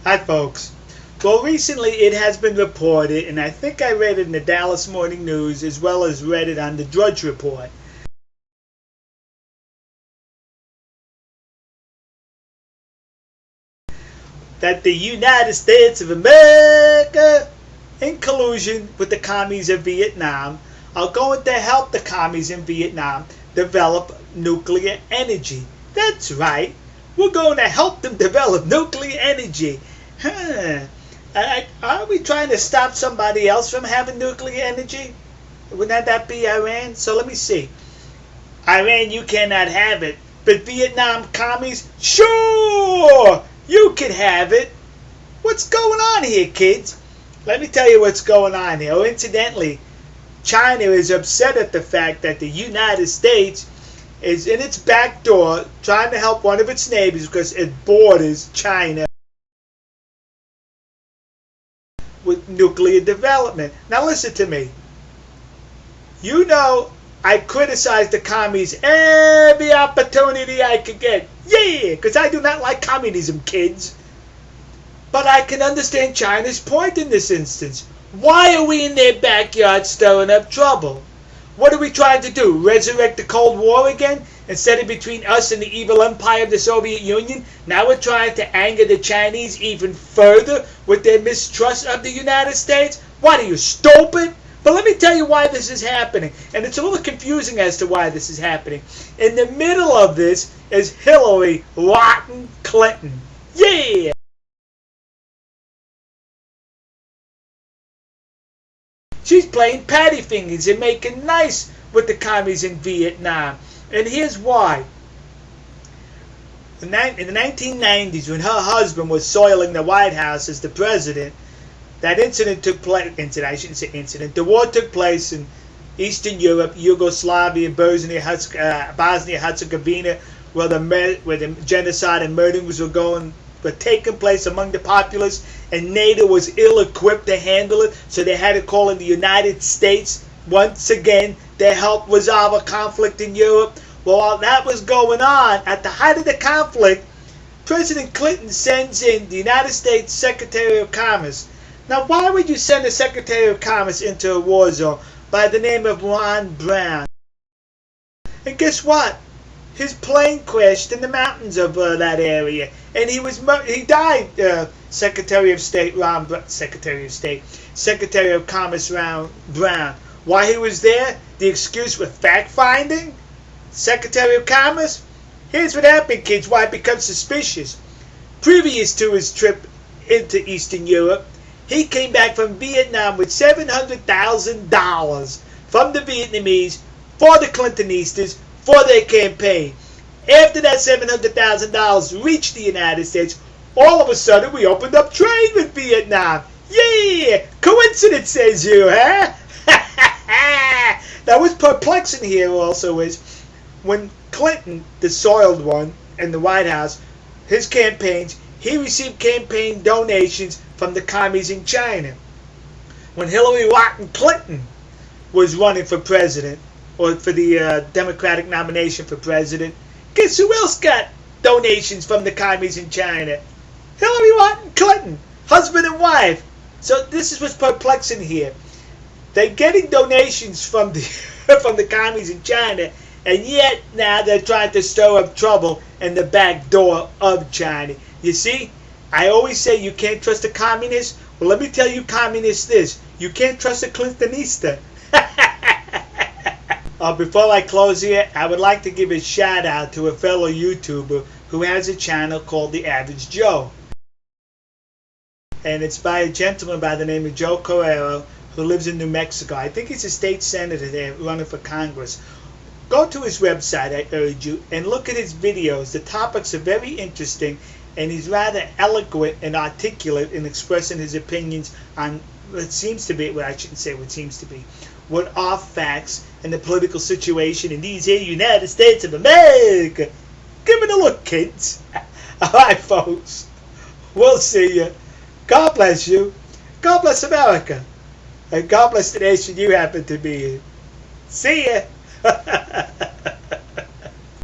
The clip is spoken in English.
Hi folks. Well, recently it has been reported, and I think I read it in the Dallas Morning News as well as read it on the Drudge Report, that the United States of America, in collusion with the commies of Vietnam, are going to help the commies in Vietnam develop nuclear energy. That's right. We're going to help them develop nuclear energy. Aren't we trying to stop somebody else from having nuclear energy? Wouldn't that be Iran? So let me see. Iran, you cannot have it. But Vietnam commies, sure, you can have it. What's going on here, kids? Let me tell you what's going on here. Oh, incidentally, China is upset at the fact that the United States is in its back door trying to help one of its neighbors because it borders China with nuclear development. Now listen to me. You know I criticize the commies every opportunity I could get. Yeah, because I do not like communism, kids. But I can understand China's point in this instance. Why are we in their backyard stirring up trouble? What are we trying to do? Resurrect the Cold War again? Instead of between us and the evil empire of the Soviet Union, now we're trying to anger the Chinese even further with their mistrust of the United States? What are you, stupid? But let me tell you why this is happening. And it's a little confusing as to why this is happening. In the middle of this is Hillary rotten Clinton. Yeah! She's playing patty fingers and making nice with the commies in Vietnam. And here's why. In the 1990s, when her husband was soiling the White House as the president, that incident took place. I shouldn't say incident. The war took place in Eastern Europe, Yugoslavia, Bosnia and Herzegovina, where the genocide and murders were taking place among the populace, and NATO was ill-equipped to handle it, so they had to call in the United States once again to help resolve a conflict in Europe. Well, while that was going on, at the height of the conflict, President Clinton sends in the United States Secretary of Commerce. Now, why would you send a Secretary of Commerce into a war zone by the name of Ron Brown? And guess what? His plane crashed in the mountains of that area, and he died. Secretary of Commerce Ron Brown. Why he was there? The excuse was fact-finding? Secretary of Commerce? Here's what happened, kids, why it becomes suspicious. Previous to his trip into Eastern Europe, he came back from Vietnam with $700,000 from the Vietnamese for the Cliontonistas for their campaign. After that $700,000 reached the United States, all of a sudden we opened up trade with Vietnam. Yeah! Coincidence, says you, huh? Now what's perplexing here also is when Clinton, the soiled one, in the White House, his campaigns, he received campaign donations from the commies in China. When Hillary rotten Clinton was running for president, or for the Democratic nomination for president, guess who else got donations from the commies in China? Hillary rotten Clinton, husband and wife. So this is what's perplexing here. They're getting donations from the from the commies in China, and yet now they're trying to stir up trouble in the back door of China. You see, I always say you can't trust a communist. Well, let me tell you, communists, this: you can't trust a Cliontonista. Before I close here, I would like to give a shout out to a fellow YouTuber who has a channel called The Average Joe. And it's by a gentleman by the name of Joe Carrero, who lives in New Mexico. I think he's a state senator there running for Congress. Go to his website, I urge you, and look at his videos. The topics are very interesting, and he's rather eloquent and articulate in expressing his opinions on what seems to be, well, I shouldn't say what seems to be, what are facts in the political situation in these here United States of America. Give it a look, kids. Alright, folks. We'll see you. God bless you. God bless America. And God bless the nation you happen to be in. See ya.